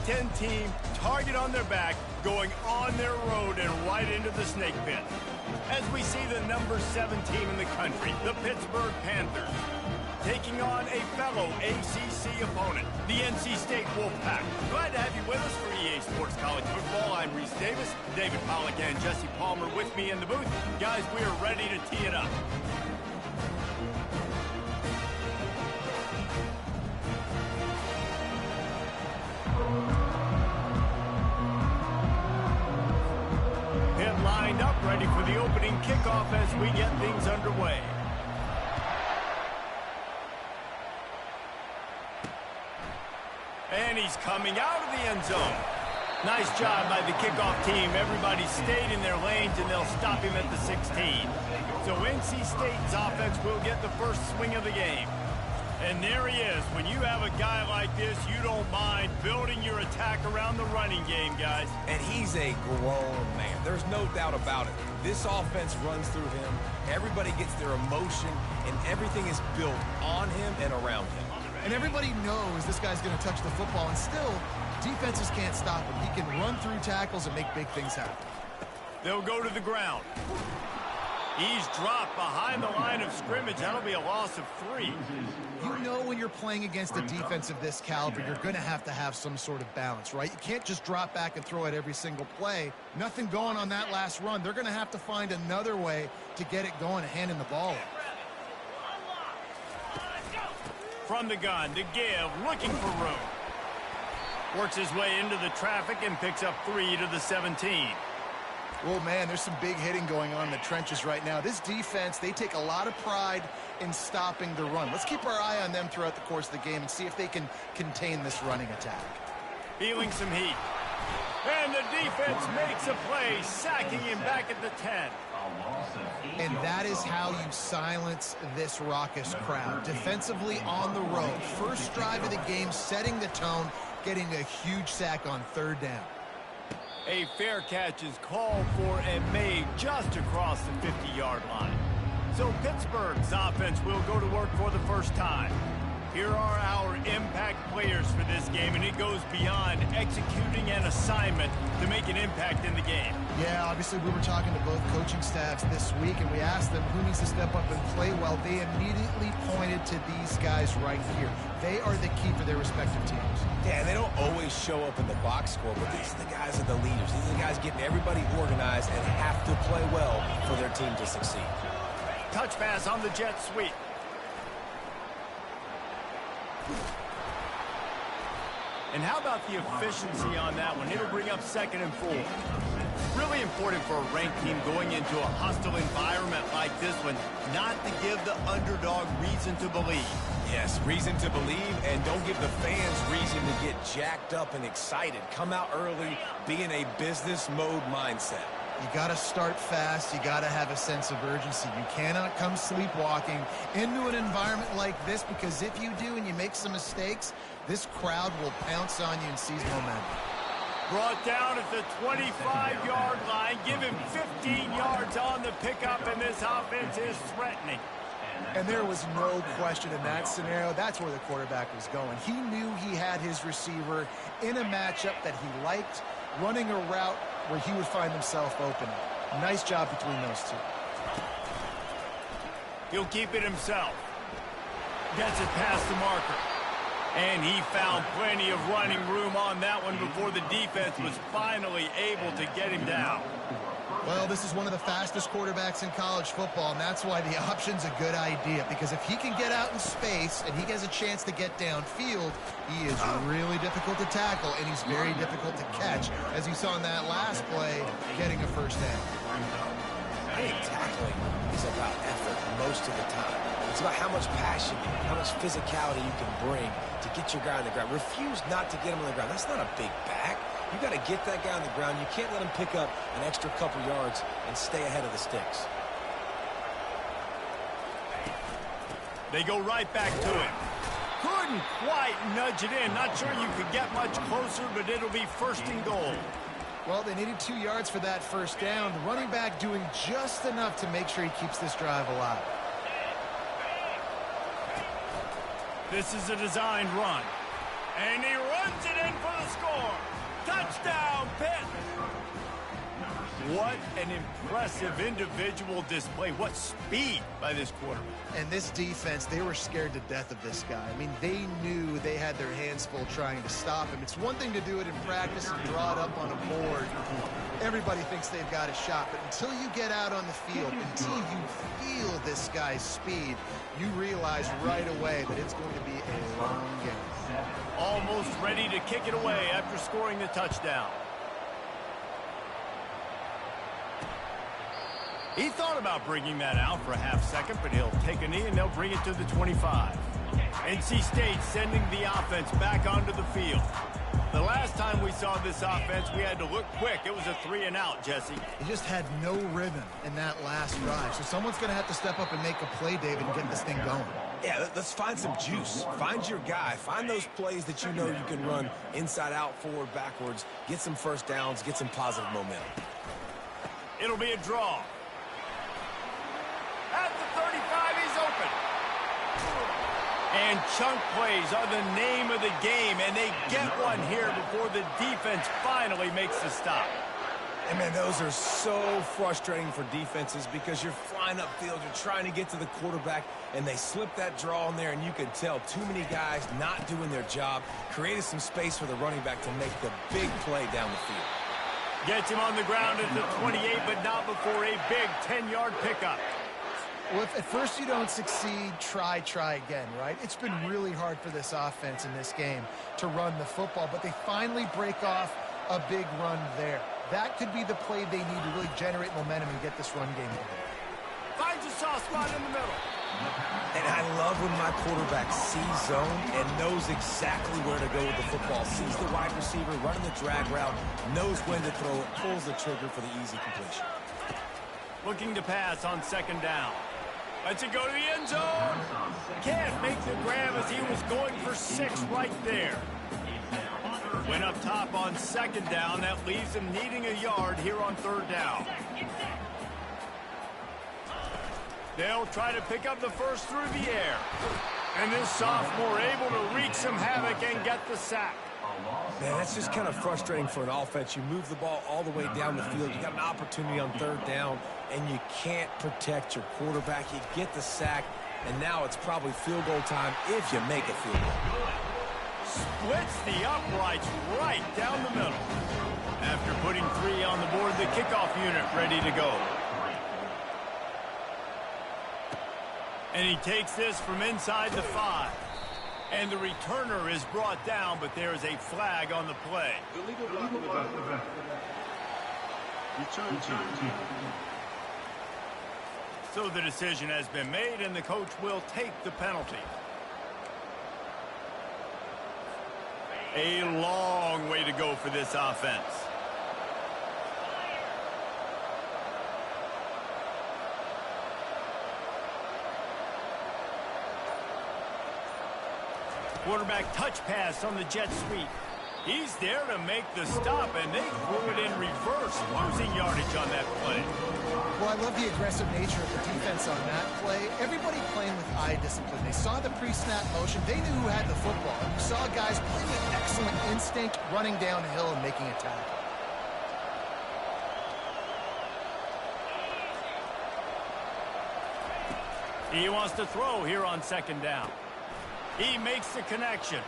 Big Ten team, target on their back, going on their road and right into the snake pit. As we see the number 7 team in the country, the Pittsburgh Panthers, taking on a fellow ACC opponent, the NC State Wolfpack. Glad to have you with us for EA Sports College Football. I'm Reese Davis, David Pollack and Jesse Palmer with me in the booth. Guys, we are ready to tee it up. Pit lined up, ready for the opening kickoff as we get things underway. And he's coming out of the end zone. Nice job by the kickoff team. Everybody stayed in their lanes, and they'll stop him at the 16. So NC State's offense will get the first swing of the game. And there he is. When you have a guy like this, you don't mind building your attack around the running game, guys. And he's a grown man. There's no doubt about it. This offense runs through him. Everybody gets their emotion, and everything is built on him and around him. And everybody knows this guy's going to touch the football, and still, defenses can't stop him. He can run through tackles and make big things happen. They'll go to the ground. He's dropped behind the line of scrimmage. That'll be a loss of 3. You know when you're playing against a defense of this caliber, you're going to have some sort of balance, right? You can't just drop back and throw it every single play. Nothing going on that last run. They're going to have to find another way to get it going and handing the ball off. From the gun, to give, looking for room. Works his way into the traffic and picks up 3 to the 17. Well, man, there's some big hitting going on in the trenches right now. This defense, they take a lot of pride in stopping the run. Let's keep our eye on them throughout the course of the game and see if they can contain this running attack. Feeling some heat. And the defense makes a play, sacking him back at the 10. And that is how you silence this raucous crowd. Defensively on the road. First drive of the game, setting the tone, getting a huge sack on 3rd down. A fair catch is called for and made just across the 50-yard line. So Pittsburgh's offense will go to work for the first time. Here are our impact players for this game, and it goes beyond executing an assignment to make an impact in the game. Yeah, obviously we were talking to both coaching staffs this week, and we asked them who needs to step up and play well. They immediately pointed to these guys right here. They are the key for their respective teams. Yeah, they don't always show up in the box score, but these are the guys that are the leaders. These are the guys getting everybody organized and have to play well for their team to succeed. Touch pass on the jet sweep. And how about the efficiency on that one? It'll bring up 2nd and 4. Really important for a ranked team going into a hostile environment like this one, not to give the underdog reason to believe. Yes, reason to believe, and don't give the fans reason to get jacked up and excited. Come out early, be in a business mode mindset. You got to start fast. You got to have a sense of urgency. You cannot come sleepwalking into an environment like this, because if you do and you make some mistakes, this crowd will pounce on you and seize momentum. Brought down at the 25-yard line. Give him 15 yards on the pickup, and this offense is threatening. And there was no question in that scenario. That's where the quarterback was going. He knew he had his receiver in a matchup that he liked, running a route where he would find himself open. Nice job between those two. He'll keep it himself. Gets it past the marker. And he found plenty of running room on that one before the defense was finally able to get him down. Well, this is one of the fastest quarterbacks in college football, and that's why the option's a good idea, because if he can get out in space and he has a chance to get downfield, he is really difficult to tackle, and he's very difficult to catch, as you saw in that last play, getting a first down. I think tackling is about effort most of the time. It's about how much passion, how much physicality you can bring to get your guy on the ground. Refuse not to get him on the ground. That's not a big back. You got to get that guy on the ground. You can't let him pick up an extra couple yards and stay ahead of the sticks. They go right back to him. Couldn't quite nudge it in. Not sure you could get much closer, but it'll be 1st and goal. Well, they needed 2 yards for that first down. The running back doing just enough to make sure he keeps this drive alive. This is a designed run. And he runs it in for the score. What an impressive individual display. What speed by this quarterback. And this defense, they were scared to death of this guy. I mean, they knew they had their hands full trying to stop him. It's one thing to do it in practice and draw it up on a board. Everybody thinks they've got a shot, but until you get out on the field, until you feel this guy's speed, you realize right away that it's going to be a long game. Almost ready to kick it away after scoring the touchdown. He thought about bringing that out for a half second, but he'll take a knee and they'll bring it to the 25. NC State sending the offense back onto the field. The last time we saw this offense, we had to look quick. It was a 3-and-out, Jesse. He just had no rhythm in that last drive. So someone's going to have to step up and make a play, David, and get this thing going. Yeah, let's find some juice. Find your guy. Find those plays that you know you can run inside out, forward, backwards. Get some first downs. Get some positive momentum. It'll be a draw. At the 35, he's open. And chunk plays are the name of the game, and they get one here before the defense finally makes the stop. And, man, those are so frustrating for defenses because you're flying upfield, you're trying to get to the quarterback, and they slip that draw in there, and you can tell too many guys not doing their job, created some space for the running back to make the big play down the field. Gets him on the ground at the 28, but not before a big 10-yard pickup. Well, if at first you don't succeed, try again, right? It's been really hard for this offense in this game to run the football, but they finally break off a big run there. That could be the play they need to really generate momentum and get this run game going. Finds a soft spot in the middle. And I love when my quarterback sees zone and knows exactly where to go with the football. Sees the wide receiver running the drag route, knows when to throw it, pulls the trigger for the easy completion. Looking to pass on second down. Lets it go to the end zone. Can't make the grab as he was going for 6 right there. Went up top on second down. That leaves him needing a yard here on third down. They'll try to pick up the first through the air. And this sophomore able to wreak some havoc and get the sack. Man, that's just kind of frustrating for an offense. You move the ball all the way down the field. You got an opportunity on third down, and you can't protect your quarterback. You get the sack, and now it's probably field goal time if you make a field goal. Splits the uprights right down the middle. After putting 3 on the board, the kickoff unit ready to go. And he takes this from inside the 5. And the returner is brought down, but there is a flag on the play. So the decision has been made, and the coach will take the penalty. A long way to go for this offense. Quarterback touch pass on the jet sweep. He's there to make the stop, and they threw it in reverse, losing yardage on that play. Well, I love the aggressive nature of the defense on that play. Everybody playing with eye discipline. They saw the pre-snap motion. They knew who had the football. You saw guys playing with excellent instinct, running downhill and making a tackle. He wants to throw here on second down. He makes the connection.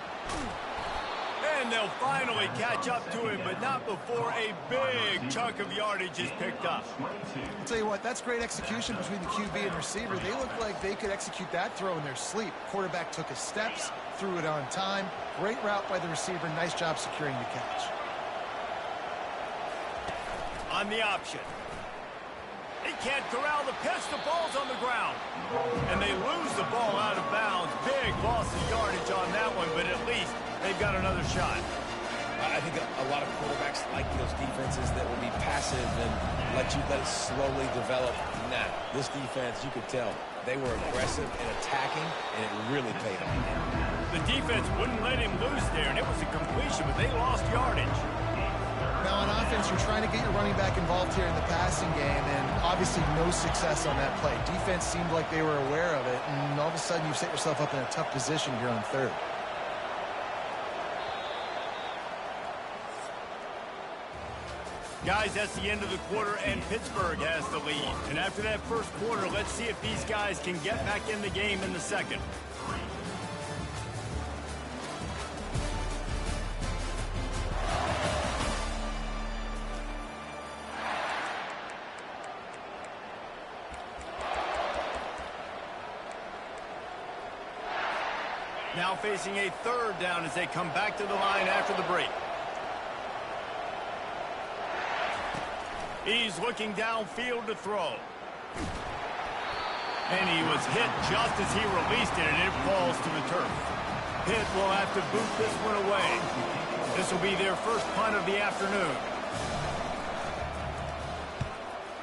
And they'll finally catch up to him, but not before a big chunk of yardage is picked up. I'll tell you what, that's great execution between the QB and receiver. They look like they could execute that throw in their sleep. Quarterback took his steps, threw it on time. Great route by the receiver. Nice job securing the catch. On the option. He can't corral the pitch. The ball's on the ground. And they lose the ball out of bounds. Big loss of yardage on that one, but at least they've got another shot. I think a lot of quarterbacks like those defenses that will be passive and let it slowly develop. Nah, this defense, you could tell, they were aggressive and attacking, and it really paid off. The defense wouldn't let him lose there, and it was a completion, but they lost yardage. Now on offense, you're trying to get your running back involved here in the passing game, and obviously no success on that play. Defense seemed like they were aware of it, and all of a sudden you've set yourself up in a tough position here on third. Guys, that's the end of the quarter, and Pittsburgh has the lead. And after that first quarter, let's see if these guys can get back in the game in the second. Now facing a third down as they come back to the line after the break. He's looking downfield to throw. And he was hit just as he released it, and it falls to the turf. Pitt will have to boot this one away. This will be their first punt of the afternoon.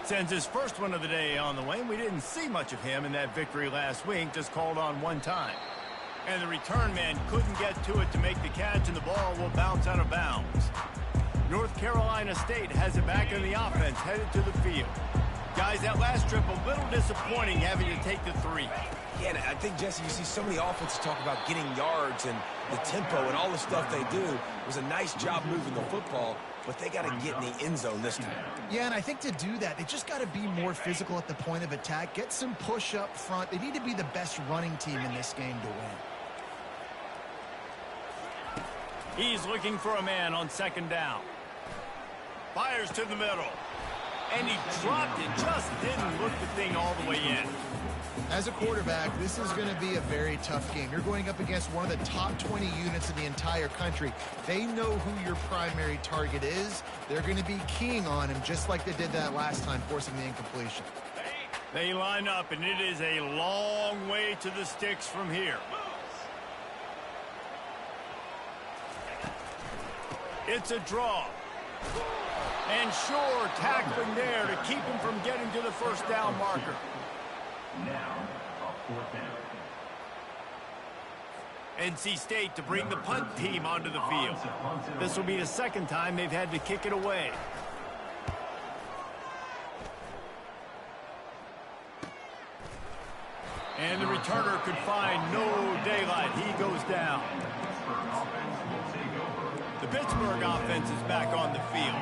Sends his first one of the day on the way. We didn't see much of him in that victory last week, just called on one time. And the return man couldn't get to it to make the catch, and the ball will bounce out of bounds. North Carolina State has it back in the offense, headed to the field. Guys, that last trip a little disappointing, having to take the 3. Yeah, and I think, Jesse, you see so many offenses talk about getting yards and the tempo and all the stuff they do. It was a nice job moving the football, but they got to get in the end zone this time. Yeah, and I think to do that, they just got to be more physical at the point of attack, get some push up front. They need to be the best running team in this game to win. He's looking for a man on second down. Fires to the middle. And he dropped it. Just didn't look the thing all the way in. As a quarterback, this is going to be a very tough game. You're going up against one of the top 20 units in the entire country. They know who your primary target is. They're going to be keying on him just like they did that last time, forcing the incompletion. They line up, and it is a long way to the sticks from here. It's a draw. And sure, tackling there to keep him from getting to the first down marker. Now, a fourth down. NC State to bring the punt team onto the field. This will be the second time they've had to kick it away. And the returner could find no daylight. He goes down. The Pittsburgh offense is back on the field.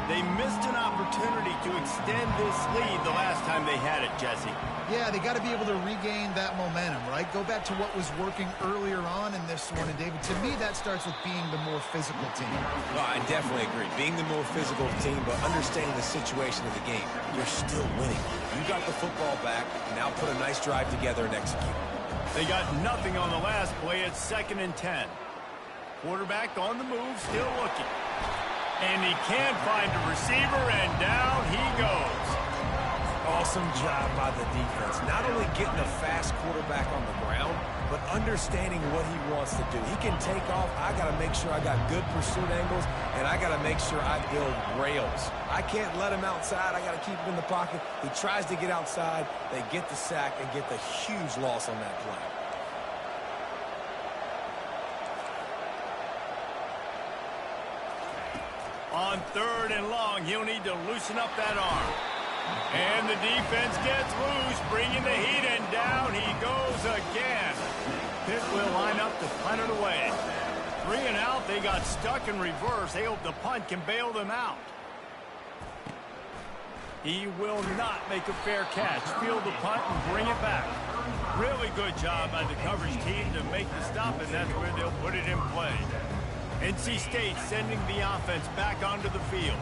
They missed an opportunity to extend this lead the last time they had it, Jesse. Yeah, they got to be able to regain that momentum, right? Go back to what was working earlier on in this one. And, David, to me, that starts with being the more physical team. Well, I definitely agree. Being the more physical team, but understanding the situation of the game. You're still winning. You got the football back. Now put a nice drive together and execute. They got nothing on the last play. It's 2nd and 10. Quarterback on the move, still looking. And he can't find a receiver, and down he goes. Awesome job by the defense. Not only getting a fast quarterback on the ground, but understanding what he wants to do. He can take off. I got to make sure I got good pursuit angles, and I got to make sure I build rails. I can't let him outside. I got to keep him in the pocket. He tries to get outside. They get the sack and get the huge loss on that play. On 3rd and long, he'll need to loosen up that arm. And the defense gets loose, bringing the heat, and down he goes again. Pitt will line up to punt it away. 3 and out, they got stuck in reverse. They hope the punt can bail them out. He will not make a fair catch. Field the punt and bring it back. Really good job by the coverage team to make the stop, and that's where they'll put it in play. NC State sending the offense back onto the field.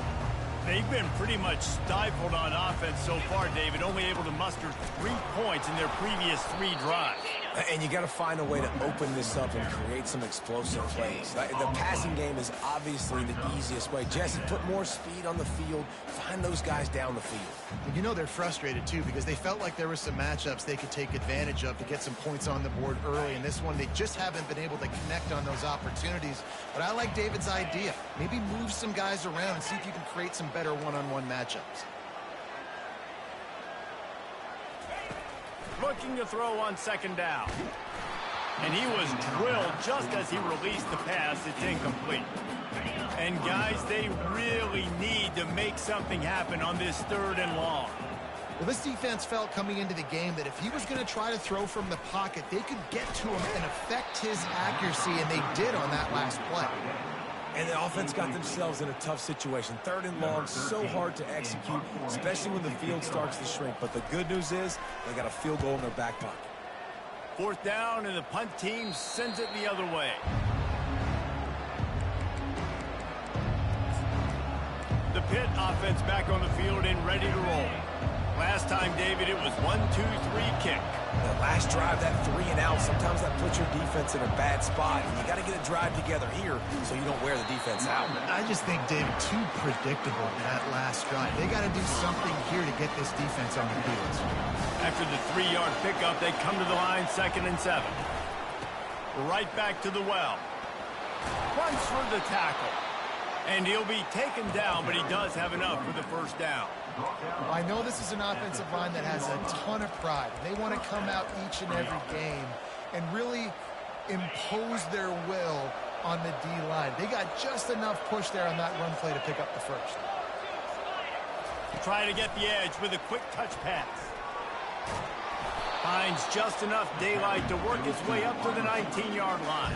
They've been pretty much stifled on offense so far, David, only able to muster 3 points in their previous 3 drives. And you got to find a way to open this up and create some explosive plays. The passing game is obviously the easiest way. Jesse, put more speed on the field. Find those guys down the field. You know they're frustrated, too, because they felt like there were some matchups they could take advantage of to get some points on the board early. In this one, they just haven't been able to connect on those opportunities. But I like David's idea. Maybe move some guys around and see if you can create some better one-on-one matchups. Looking to throw on 2nd down. And he was drilled just as he released the pass. It's incomplete. And, guys, they really need to make something happen on this 3rd and long. Well, this defense felt coming into the game that if he was going to try to throw from the pocket, they could get to him and affect his accuracy, and they did on that last play. And the offense got themselves in a tough situation. 3rd and long, so hard to execute, especially when the field starts to shrink. But the good news is they got a field goal in their back pocket. 4th down, and the punt team sends it the other way. The Pitt offense back on the field and ready to roll. Last time, David, it was 1-2-3 kick. The last drive, that 3 and out, sometimes that puts your defense in a bad spot. And you got to get a drive together here so you don't wear the defense out. I just think, David, too predictable that last drive. They got to do something here to get this defense on the field. After the 3-yard pickup, they come to the line 2nd and 7. Right back to the well. Runs for the tackle. And he'll be taken down, but he does have enough for the 1st down. I know this is an offensive line that has a ton of pride. They want to come out each and every game and really impose their will on the D-line. They got just enough push there on that run play to pick up the 1st. Try to get the edge with a quick touch pass. Finds just enough daylight to work his way up to the 19-yard line.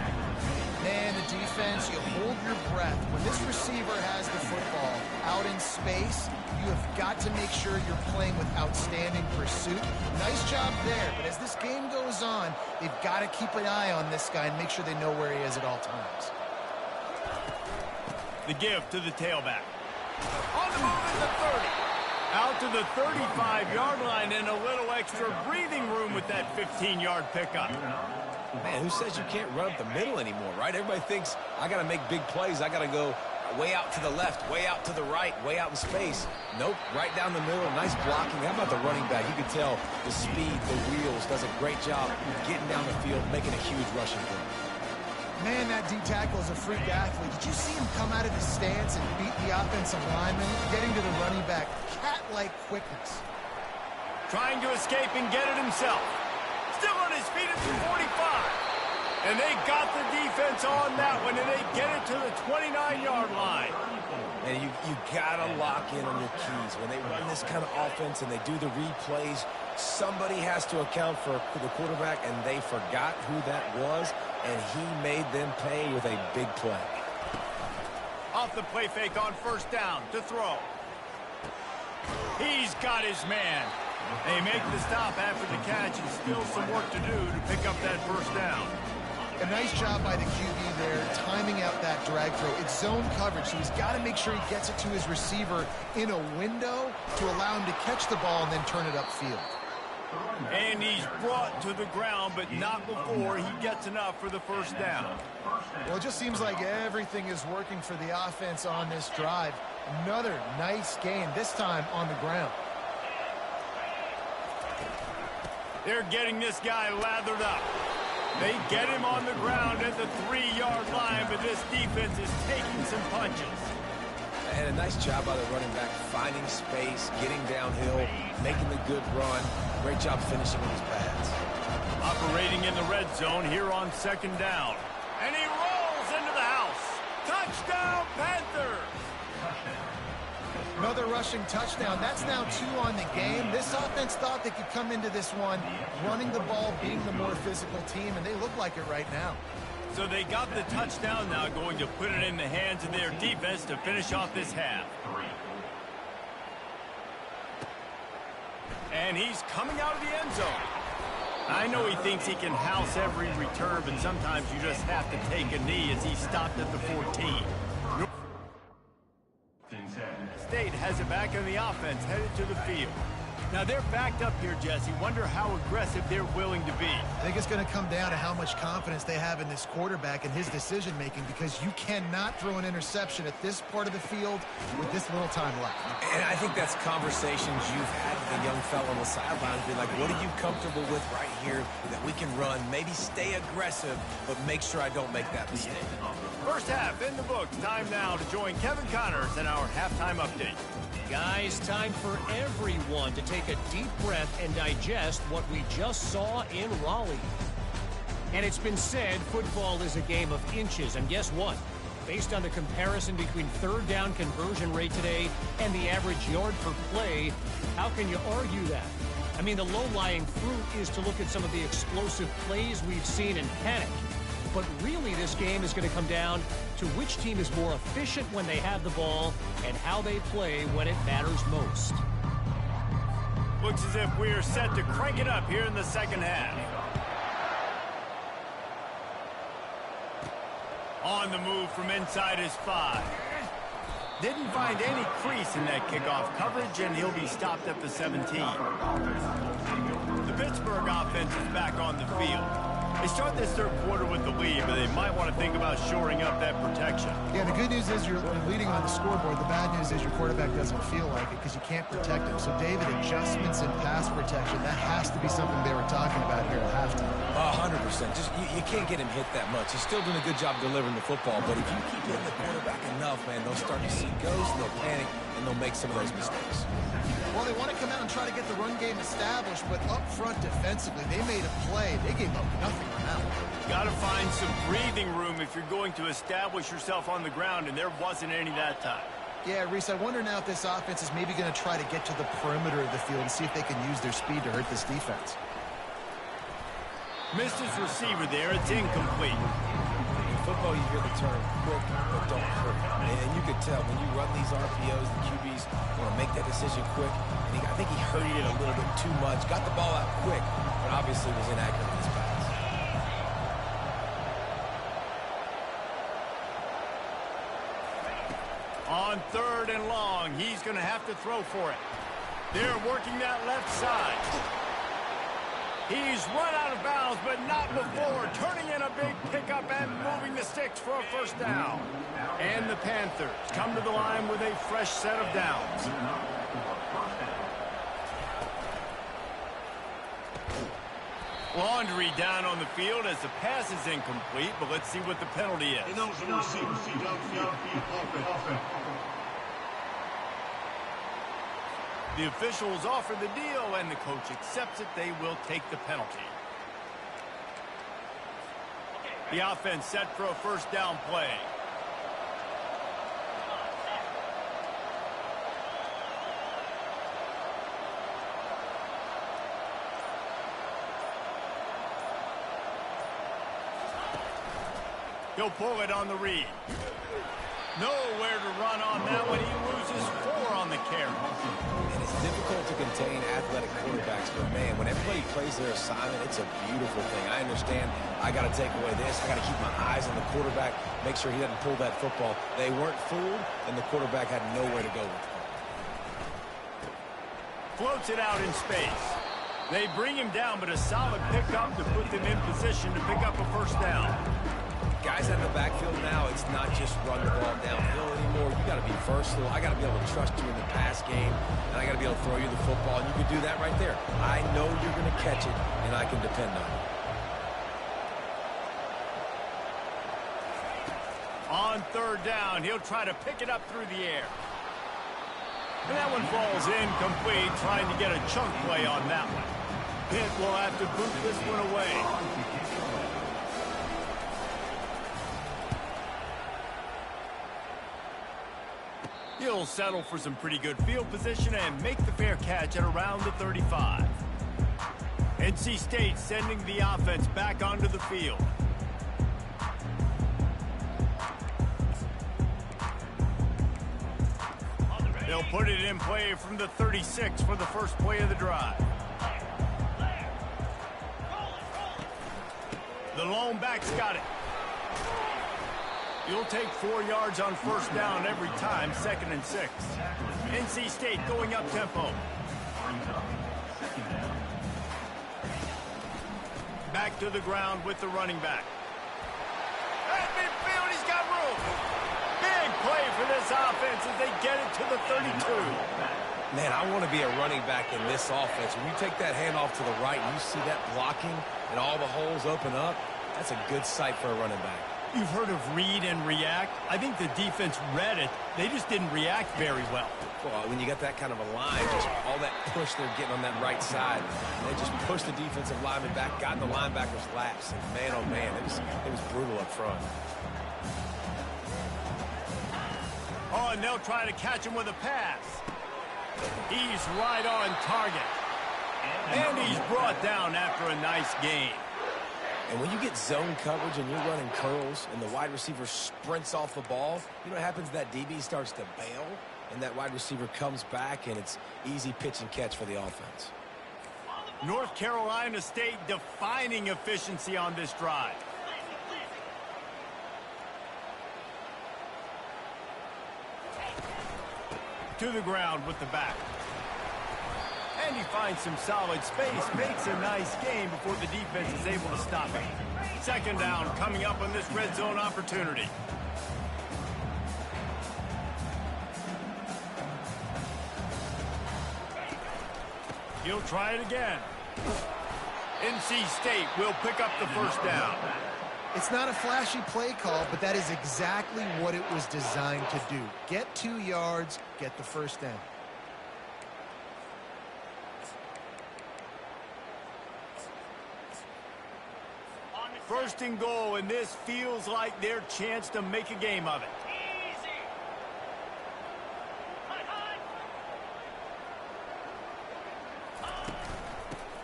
Man, the defense, you hold your breath. When this receiver has the football out in space, you have got to make sure you're playing with outstanding pursuit. Nice job there, but as this game goes on, they've got to keep an eye on this guy and make sure they know where he is at all times. The give to the tailback. On the move at the 30. Out to the 35-yard line and a little extra breathing room with that 15-yard pickup. Man, who says you can't run up the middle anymore, right? Everybody thinks I got to make big plays. I got to go way out to the left, way out to the right, way out in space. Nope, right down the middle. Nice blocking. How about the running back? You can tell the speed, the wheels, does a great job getting down the field, making a huge rushing play. Man, that D-tackle is a freak athlete. Did you see him come out of the stance and beat the offensive lineman, getting to the running back? Cat-like quickness. Trying to escape and get it himself. Still on his feet at the 45. And they got the defense on that one, and they get it to the 29-yard line. And you got to lock in on your keys. When they run this kind of offense and they do the replays, somebody has to account for the quarterback, and they forgot who that was, and he made them pay with a big play. Off the play fake on 1st down to throw. He's got his man. They make the stop after the catch, and still some work to do to pick up that 1st down. A nice job by the QB there, timing out that drag throw. It's zone coverage, so he's got to make sure he gets it to his receiver in a window to allow him to catch the ball and then turn it upfield. And he's brought to the ground, but not before he gets enough for the 1st down. Well, it just seems like everything is working for the offense on this drive. Another nice gain, this time on the ground. They're getting this guy lathered up. They get him on the ground at the 3-yard line, but this defense is taking some punches. And a nice job by the running back, finding space, getting downhill, making the good run. Great job finishing with his pads. Operating in the red zone here on 2nd down. And he rolls into the house. Touchdown, Panthers! Another rushing touchdown. That's now 2 on the game. This offense thought they could come into this one running the ball, being the more physical team, and they look like it right now. So they got the touchdown, now going to put it in the hands of their defense to finish off this half. And he's coming out of the end zone. I know he thinks he can house every return, but sometimes you just have to take a knee as he stopped at the 14. State has it back in the offense, headed to the field. Now they're backed up here, Jesse. Wonder how aggressive they're willing to be. I think it's going to come down to how much confidence they have in this quarterback and his decision-making, because you cannot throw an interception at this part of the field with this little time left. And I think that's conversations you've had with a young fellow on the sideline. Be like, what are you comfortable with right here that we can run? Maybe stay aggressive, but make sure I don't make that mistake. First half in the books. Time now to join Kevin Connors in our halftime update. Guys, time for everyone to take a deep breath and digest what we just saw in Raleigh. And it's been said football is a game of inches, and guess what? Based on the comparison between 3rd down conversion rate today and the average yard per play, how can you argue that? I mean, the low-lying fruit is to look at some of the explosive plays we've seen and panic. but really this game is going to come down to which team is more efficient when they have the ball and how they play when it matters most. Looks as if we're set to crank it up here in the second half. On the move from inside his 5. Didn't find any crease in that kickoff coverage, and he'll be stopped at the 17. The Pittsburgh offense is back on the field. They start this third quarter with the lead, but they might want to think about shoring up that protection. Yeah, the good news is you're leading on the scoreboard. The bad news is your quarterback doesn't feel like it because you can't protect him. So, David, adjustments in pass protection, that has to be something they were talking about here at halftime. 100%. Just you can't get him hit that much. He's still doing a good job delivering the football, but if you keep hitting the quarterback enough, man, they'll start to see ghosts, they'll panic, and they'll make some of those mistakes. Well, they want to come out and try to get the run game established, but up front defensively, they made a play. They gave up nothing on that one. Got to find some breathing room if you're going to establish yourself on the ground, and there wasn't any that time. Yeah, Reese, I wonder now if this offense is maybe going to try to get to the perimeter of the field and see if they can use their speed to hurt this defense. Missed his receiver there. It's incomplete. In football, you hear the term quick, but don't hurt. And you could tell when you run these RPOs, the QBs want to make that decision quick. And I think he hurried it a little bit too much. Got the ball out quick, but obviously was inaccurate in his pass. On 3rd and long, he's going to have to throw for it. They're working that left side. He's run out of bounds, but not before. Turning in a big pickup and moving the sticks for a first down. And the Panthers come to the line with a fresh set of downs. Laundry down on the field as the pass is incomplete, but let's see what the penalty is. The officials offer the deal, and the coach accepts it. They will take the penalty. The offense set for a first down play. He'll pull it on the read. Nowhere to run on that one. He loses 4 on the carry. And it's difficult to contain athletic quarterbacks, but man, when everybody plays their assignment, it's a beautiful thing. I understand I got to take away this. I got to keep my eyes on the quarterback, make sure he doesn't pull that football. They weren't fooled, and the quarterback had nowhere to go with it. Floats it out in space. They bring him down, but a solid pickup to put them in position to pick up a first down. Guys out in the backfield now, it's not just run the ball downhill anymore. You got to be versatile. I got to be able to trust you in the pass game, and I got to be able to throw you the football, and you can do that right there. I know you're going to catch it, and I can depend on it. On 3rd down, he'll try to pick it up through the air. And that one falls incomplete, trying to get a chunk play on that one. Pitt will have to boot this one away. He'll settle for some pretty good field position and make the fair catch at around the 35. NC State sending the offense back onto the field. They'll put it in play from the 36 for the first play of the drive. The lone back's got it. You'll take 4 yards on first down every time, 2nd and 6. NC State going up tempo. Back to the ground with the running back. At midfield, he's got room. Big play for this offense as they get it to the 32. Man, I want to be a running back in this offense. When you take that handoff to the right and you see that blocking and all the holes open up, that's a good sight for a running back. You've heard of read and react. I think the defense read it. They just didn't react very well. Well, when you got that kind of a line, just all that push they're getting on that right side, they just pushed the defensive lineman back, got in the linebacker's laps, and man, oh man, it was brutal up front. Oh, and they'll try to catch him with a pass. He's right on target. And he's brought down after a nice gain. And when you get zone coverage and you're running curls and the wide receiver sprints off the ball, you know what happens? That DB starts to bail, and that wide receiver comes back, and it's easy pitch and catch for the offense. North Carolina State defining efficiency on this drive. To the ground with the back. And he finds some solid space, makes a nice game before the defense is able to stop him. Second down coming up on this red zone opportunity. He'll try it again. NC State will pick up the first down. It's not a flashy play call, but that is exactly what it was designed to do. Get 2 yards, get the first down. First and goal, and this feels like their chance to make a game of it.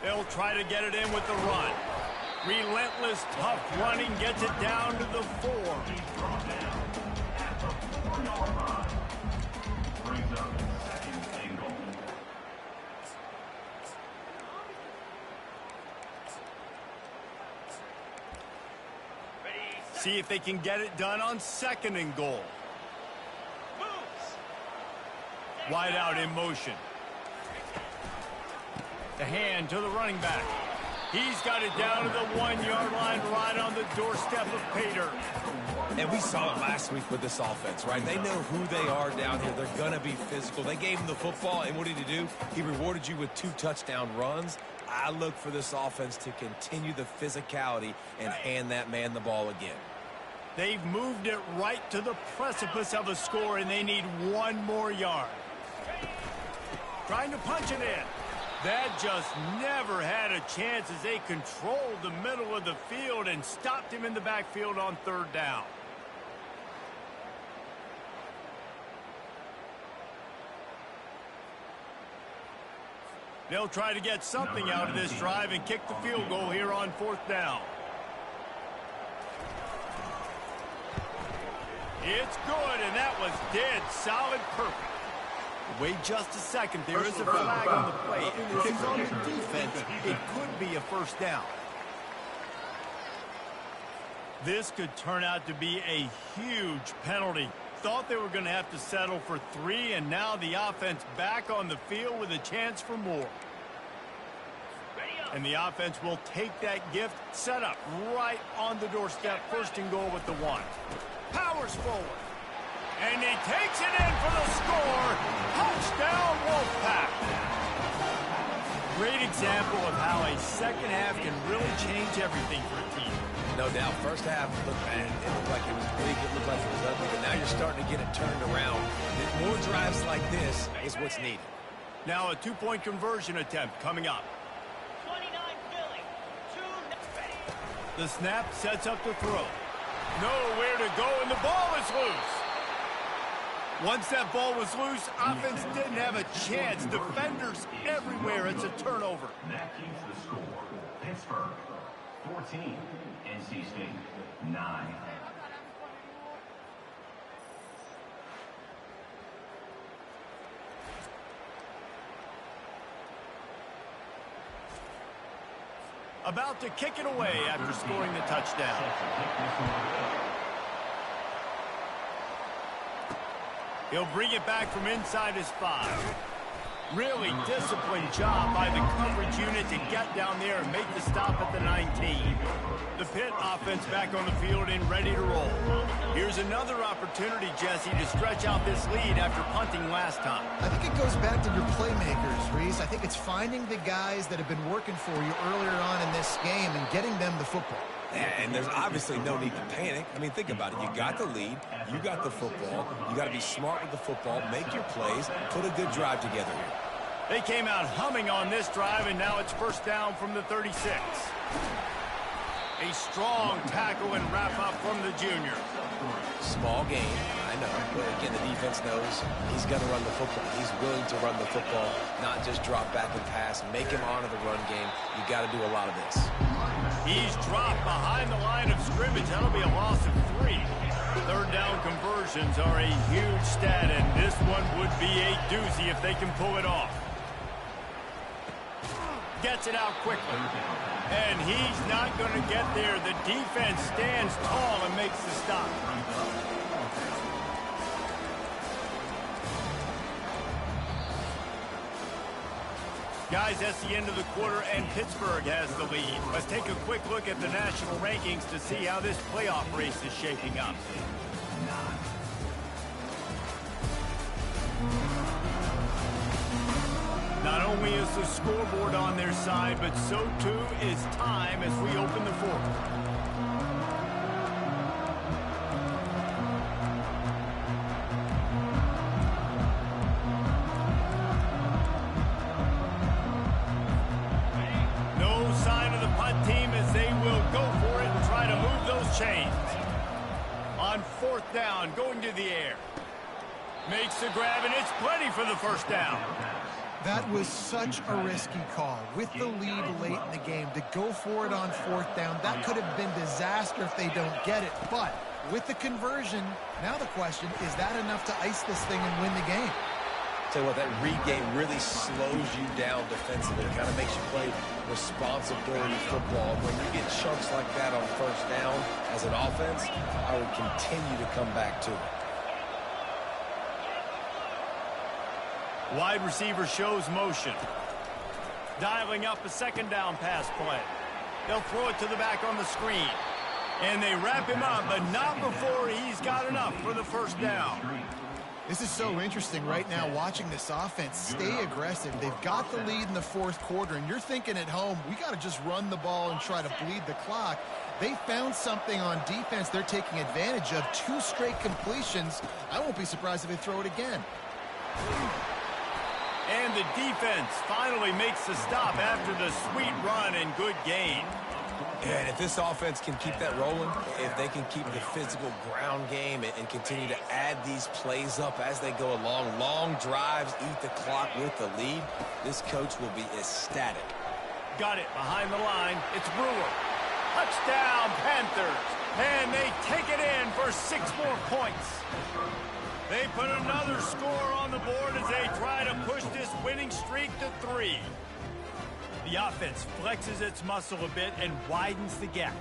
They'll try to get it in with the run. Relentless, tough running gets it down to the 4. See if they can get it done on second and goal. Wide out in motion. The hand to the running back. He's got it down to the 1-yard line right on the doorstep of Pater. And we saw it last week with this offense, right? They know who they are down here. They're going to be physical. They gave him the football, and what did he do? He rewarded you with 2 touchdown runs. I look for this offense to continue the physicality and hand that man the ball again. They've moved it right to the precipice of a score, and they need 1 more yard. Trying to punch it in. That just never had a chance as they controlled the middle of the field and stopped him in the backfield on third down. They'll try to get something out of this drive and kick the field goal here on fourth down. It's good, and that was dead solid perfect. Wait just a second. There is a flag on the play. If it's on the defense, it could be a first down. This could turn out to be a huge penalty. Thought they were going to have to settle for 3, and now the offense back on the field with a chance for more. And the offense will take that gift, set up right on the doorstep, first and goal with the 1. Powers forward. And he takes it in for the score. Touchdown, Wolfpack. Great example of how a second half can really change everything for a team. No doubt. First half looked bad. It looked like it was big. It looked like it was ugly. But now you're starting to get it turned around. More drives like this is what's needed. Now a 2-point conversion attempt coming up. 29 Philly. 2 The snap sets up the throw. Nowhere to go, and the ball is loose. Once that ball was loose, offense didn't have a chance. Defenders everywhere. It's a turnover. That keeps the score. Pittsburgh 14, NC State 9. About to kick it away after scoring the touchdown. He'll bring it back from inside his 5. Really disciplined job by the coverage unit to get down there and make the stop at the 19. The Pitt offense back on the field and ready to roll. Here's another opportunity, Jesse, to stretch out this lead after punting last time. I think it goes back to your playmakers, Reese. I think it's finding the guys that have been working for you earlier on in this game and getting them the football. And there's obviously no need to panic. I mean, think about it. You got the lead. You got the football. You got to be smart with the football. Make your plays. Put a good drive together here. They came out humming on this drive, and now it's first down from the 36. A strong tackle and wrap-up from the junior. Small game, I know. But again, the defense knows he's going to run the football. He's willing to run the football, not just drop back and pass. Make him honor the run game. You got to do a lot of this. He's dropped behind the line of scrimmage. That'll be a loss of 3. Third down conversions are a huge stat, and this one would be a doozy if they can pull it off. Gets it out quickly. And he's not going to get there. The defense stands tall and makes the stop. Guys, that's the end of the quarter, and Pittsburgh has the lead. Let's take a quick look at the national rankings to see how this playoff race is shaping up. Not only is the scoreboard on their side, but so too is time as we open the fourth. Chains. On fourth down, going to the air. Makes the grab, and it's plenty for the first down. That was such a risky call. With the lead late in the game, to go for it on fourth down, that could have been disaster if they don't get it. But with the conversion, now the question, is that enough to ice this thing and win the game? Tell you what, that read game really slows you down defensively. It kind of makes you play responsibility football. When you get chunks like that on first down as an offense, I would continue to come back to it. Wide receiver shows motion. Dialing up a second down pass play. They'll throw it to the back on the screen. And they wrap him up, but not before he's got enough for the first down. This is so interesting right now, watching this offense stay aggressive. They've got the lead in the fourth quarter, and you're thinking at home, we got to just run the ball and try to bleed the clock. They found something on defense they're taking advantage of. 2 straight completions. I won't be surprised if they throw it again. And the defense finally makes the stop after the sweet run and good gain. And if this offense can keep that rolling, if they can keep the physical ground game and continue to add these plays up as they go along, long drives, eat the clock with the lead, this coach will be ecstatic. Got it behind the line. It's Brewer. Touchdown, Panthers. And they take it in for 6 more points. They put another score on the board as they try to push this winning streak to 3. The offense flexes its muscle a bit and widens the gap.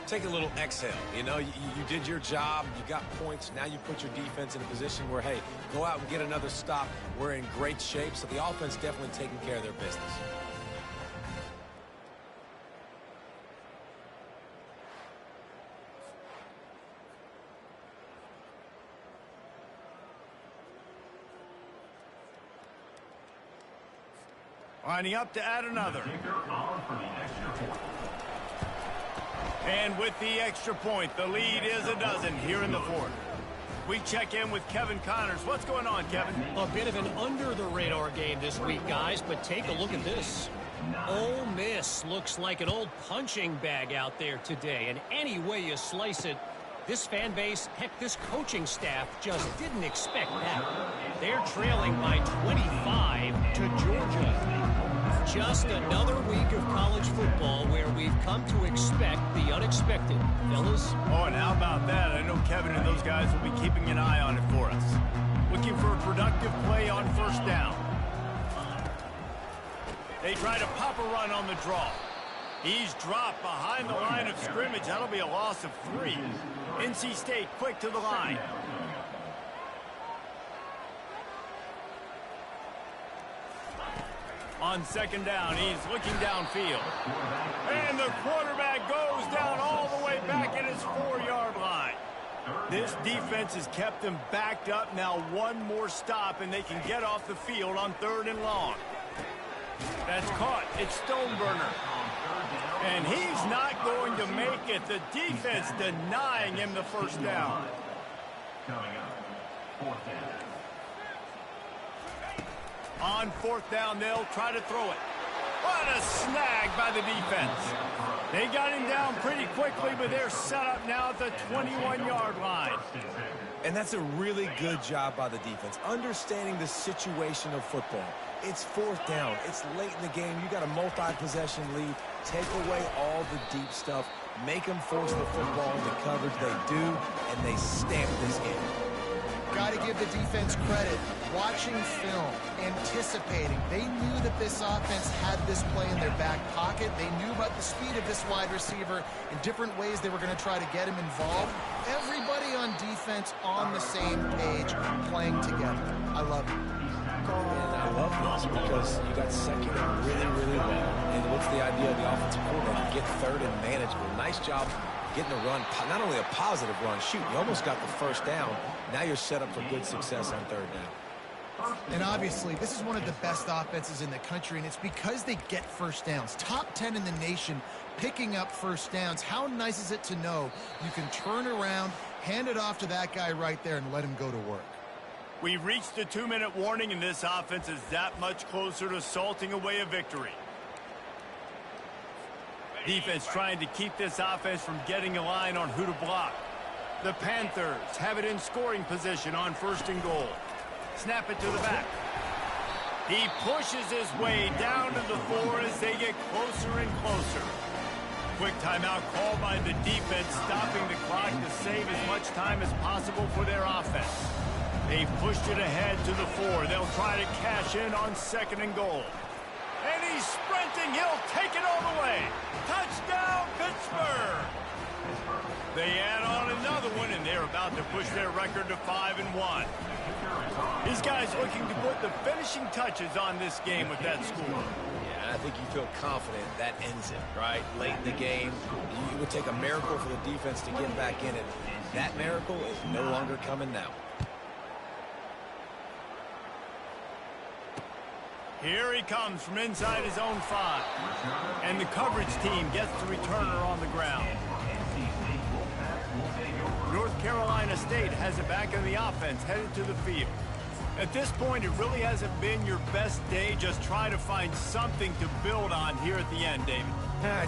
Take a little exhale. You know, you did your job. You got points. Now you put your defense in a position where, hey, go out and get another stop. We're in great shape. So the offense definitely taking care of their business. Lining up to add another. And with the extra point, the lead is a dozen here in the fourth. We check in with Kevin Connors. What's going on, Kevin? A bit of an under-the-radar game this week, guys, but take a look at this. Ole Miss looks like an old punching bag out there today, and any way you slice it, this fan base, heck, this coaching staff just didn't expect that. They're trailing by 25 to Georgia. Just another week of college football where we've come to expect the unexpected, fellas. Oh, and how about that? I know Kevin and those guys will be keeping an eye on it for us. Looking for a productive play on first down. They try to pop a run on the draw. He's dropped behind the line of scrimmage. That'll be a loss of 3. NC State quick to the line. On second down, he's looking downfield. And the quarterback goes down all the way back at his 4-yard line. This defense has kept them backed up. Now one more stop, and they can get off the field on 3rd and long. That's caught. It's Stoneburner. And he's not going to make it. The defense denying him the first down. Coming up, 4th down. On 4th down, they'll try to throw it. What a snag by the defense. They got him down pretty quickly, but they're set up now at the 21-yard line. And that's a really good job by the defense, understanding the situation of football. It's fourth down. It's late in the game. You got a multi-possession lead. Take away all the deep stuff. Make them force the football into coverage. They do, and they stamp this game. Got to give the defense credit. Watching film, anticipating. They knew that this offense had this play in their back pocket. They knew about the speed of this wide receiver and different ways they were going to try to get him involved. Everybody on defense on the same page, playing together. I love it. And I love this because you got second and really, really well. And what's the idea of the offensive coordinator? Get third and manageable. Nice job getting a run, not only a positive run, shoot, you almost got the first down. Now you're set up for good success on third down. And obviously, this is one of the best offenses in the country, and it's because they get first downs. Top 10 in the nation picking up first downs. How nice is it to know you can turn around, hand it off to that guy right there, and let him go to work? We've reached the 2-minute warning, and this offense is that much closer to salting away a victory. Defense trying to keep this offense from getting a line on who to block. The Panthers have it in scoring position on 1st and goal. Snap it to the back. He pushes his way down to the 4 as they get closer and closer. Quick timeout called by the defense, stopping the clock to save as much time as possible for their offense. They've pushed it ahead to the 4. They'll try to cash in on 2nd and goal. And he's sprinting. He'll take it all the way. Touchdown, Pittsburgh! They add on another one, and they're about to push their record to 5-1. These guys looking to put the finishing touches on this game with that score. Yeah, I think you feel confident that ends it, right? Late in the game, it would take a miracle for the defense to get back in it. That miracle is no longer coming now. Here he comes from inside his own 5. And the coverage team gets the returner on the ground. North Carolina State has it back in the offense, headed to the field. At this point, it really hasn't been your best day. Just try to find something to build on here at the end, David.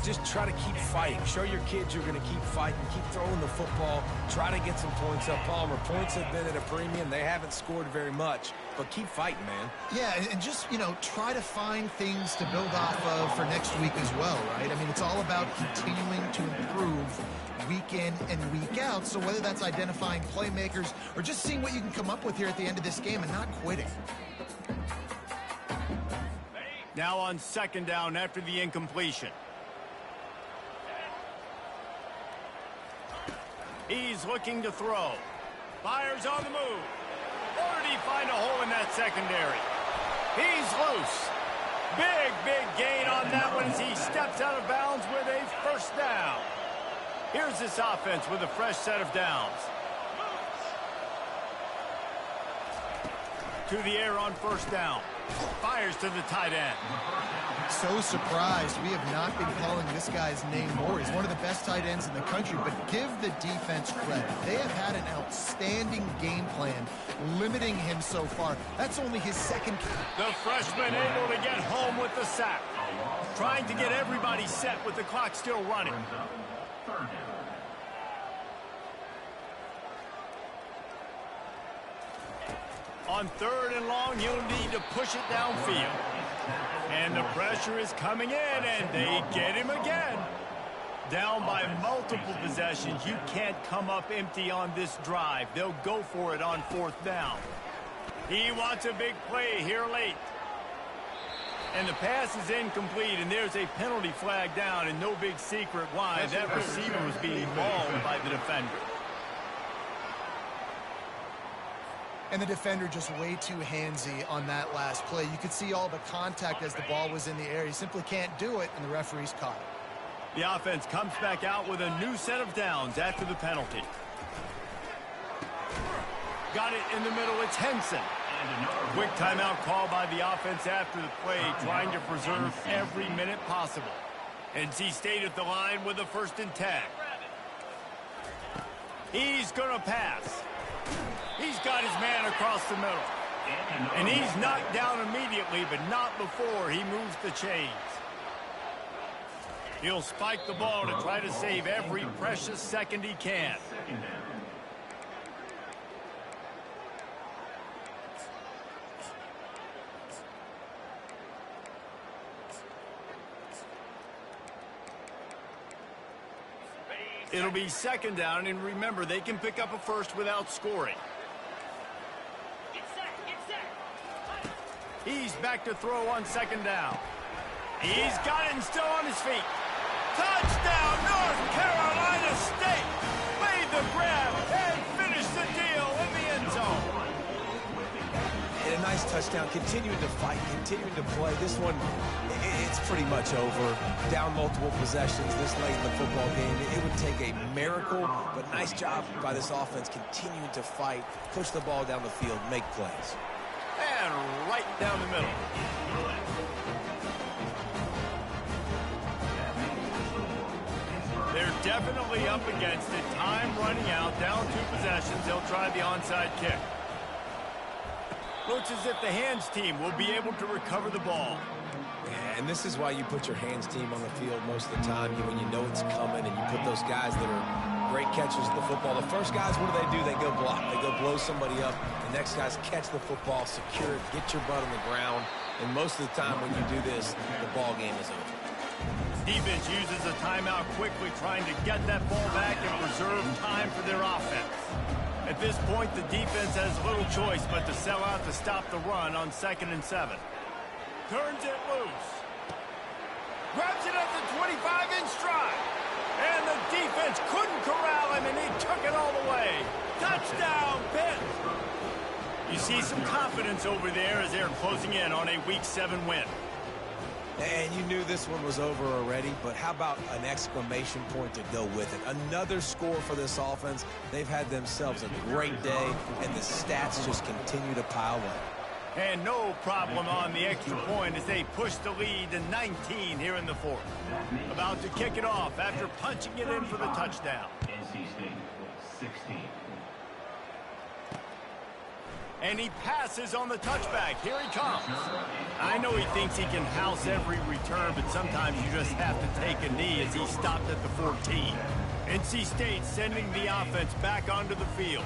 Just try to keep fighting. Show your kids you're going to keep fighting. Keep throwing the football. Try to get some points up. Palmer, points have been at a premium. They haven't scored very much, but keep fighting, man. Yeah, and just, try to find things to build off of for next week as well, right? I mean, it's all about continuing to improve week in and week out. So whether that's identifying playmakers or just seeing what you can come up with here at the end of this game and not quitting. Now on 2nd down after the incompletion. He's looking to throw. Fires on the move. Or did he find a hole in that secondary? He's loose. Big gain on that one as he steps out of bounds with a first down. Here's this offense with a fresh set of downs. To the air on 1st down. Fires to the tight end. So surprised we have not been calling this guy's name more. He's one of the best tight ends in the country, but give the defense credit. They have had an outstanding game plan, limiting him so far. That's only his 2nd. The freshman able to get home with the sack. Trying to get everybody set with the clock still running. On 3rd and long, you'll need to push it downfield. And the pressure is coming in, and they get him again. Down by multiple possessions, you can't come up empty on this drive. They'll go for it on 4th down. He wants a big play here late. And the pass is incomplete, and there's a penalty flag down, and no big secret why. That receiver was being mauled by the defender. And the defender just way too handsy on that last play. You could see all the contact as the ball was in the air. He simply can't do it, and the referee's caught it. The offense comes back out with a new set of downs after the penalty. Got it in the middle. It's Henson. Quick timeout call by the offense after the play, trying to preserve every minute possible. NC State at the line with a 1st and 10. He's going to pass. He's got his man across the middle. And he's knocked down immediately, but not before he moves the chains. He'll spike the ball to try to save every precious second he can. It'll be second down, and remember, they can pick up a first without scoring. Get set. He's back to throw on second down. He's got it and still on his feet. Touchdown, North Carolina State! Made the grab and finished the deal in the end zone. And a nice touchdown, continuing to fight, continuing to play. This one, it's pretty much over. Down multiple possessions this late in the football game. It would take a miracle, but nice job by this offense continuing to fight, push the ball down the field, make plays. And right down the middle. They're definitely up against it. Time running out, down 2 possessions. They'll try the onside kick. Looks as if the hands team will be able to recover the ball. Yeah, and this is why you put your hands team on the field most of the time when you know it's coming, and you put those guys that are great catchers of the football. The first guys, what do? They go block. They go blow somebody up. The next guys catch the football, secure it, get your butt on the ground. And most of the time when you do this, the ball game is over. Defense uses a timeout quickly, trying to get that ball back and preserve time for their offense. At this point, the defense has little choice but to sell out to stop the run on 2nd and 7. Turns it loose. Grabs it at the 25-inch stride. And the defense couldn't corral him, and he took it all the way. Touchdown, Pitt! You see some confidence over there as they're closing in on a Week 7 win. And you knew this one was over already, but how about an exclamation point to go with it? Another score for this offense. They've had themselves a great day, and the stats just continue to pile up. And no problem on the extra point as they push the lead to 19 here in the 4th. About to kick it off after punching it in for the touchdown. NC State, 16. And he passes on the touchback. Here he comes. I know he thinks he can house every return, but sometimes you just have to take a knee as he stopped at the 14. NC State sending the offense back onto the field.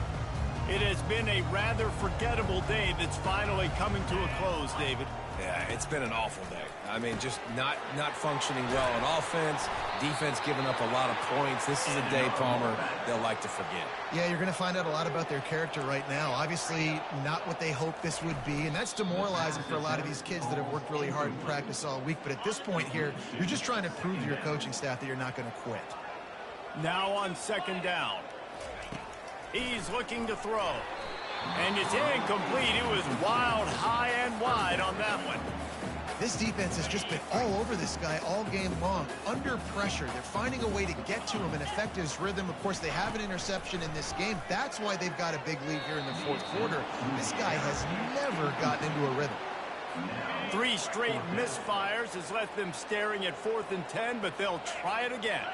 It has been a rather forgettable day that's finally coming to a close, David. Yeah, it's been an awful day. I mean, just not functioning well on offense, defense giving up a lot of points. This is a day, Palmer, they'll like to forget. Yeah, you're going to find out a lot about their character right now. Obviously, not what they hoped this would be, and that's demoralizing for a lot of these kids that have worked really hard in practice all week. But at this point here, you're just trying to prove to your coaching staff that you're not going to quit. Now on 2nd down. He's looking to throw. And it's incomplete. It was wild, high and wide on that one. This defense has just been all over this guy all game long. Under pressure, they're finding a way to get to him and affect his rhythm. Of course, they have an interception in this game. That's why they've got a big lead here in the 4th quarter. This guy has never gotten into a rhythm. 3 straight misfires has left them staring at 4th and 10, but they'll try it again.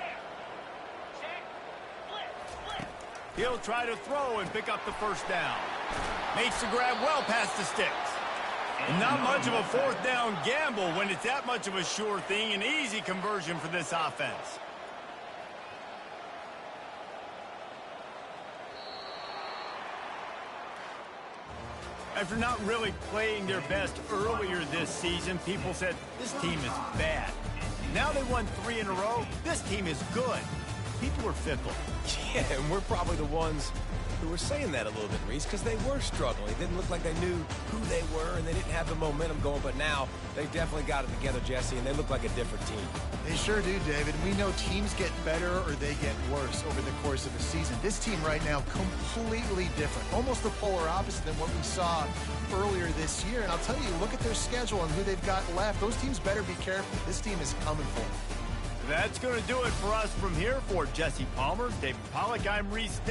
He'll try to throw and pick up the 1st down. Makes the grab well past the sticks. Not much of a 4th down gamble when it's that much of a sure thing. An easy conversion for this offense. After not really playing their best earlier this season, people said, this team is bad. Now they won 3 in a row. This team is good. People are fickle. Yeah, and we're probably the ones who were saying that a little bit, Reese, because they were struggling. It didn't look like they knew who they were, and they didn't have the momentum going. But now they've definitely got it together, Jesse, and they look like a different team. They sure do, David. We know teams get better or they get worse over the course of a season. This team right now, completely different. Almost the polar opposite than what we saw earlier this year. And I'll tell you, look at their schedule and who they've got left. Those teams better be careful. This team is coming for them. That's going to do it for us from here. For Jesse Palmer, David Pollack, I'm Reese.